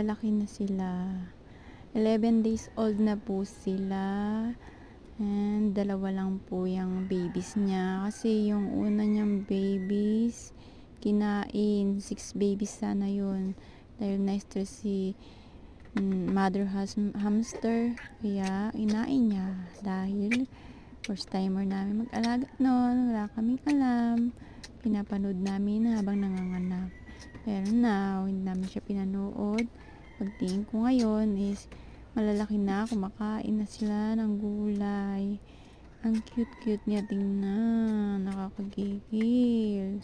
malalaki na sila. 11 days old na po sila. And dalawa lang po yung babies niya. Kasi yung una niyang babies, kinain. 6 babies sana yun. Dahil na-stress si mother hamster. Kaya inain niya. Dahil first timer namin mag-alaga noon. Wala kaming alam. Pinapanood namin habang nanganganak. Pero now, hindi namin siya pinanood. Pagtingin ko ngayon is malalaki na, kumakain na sila ng gulay. Ang cute-cute niya tingnan, nakakagigil.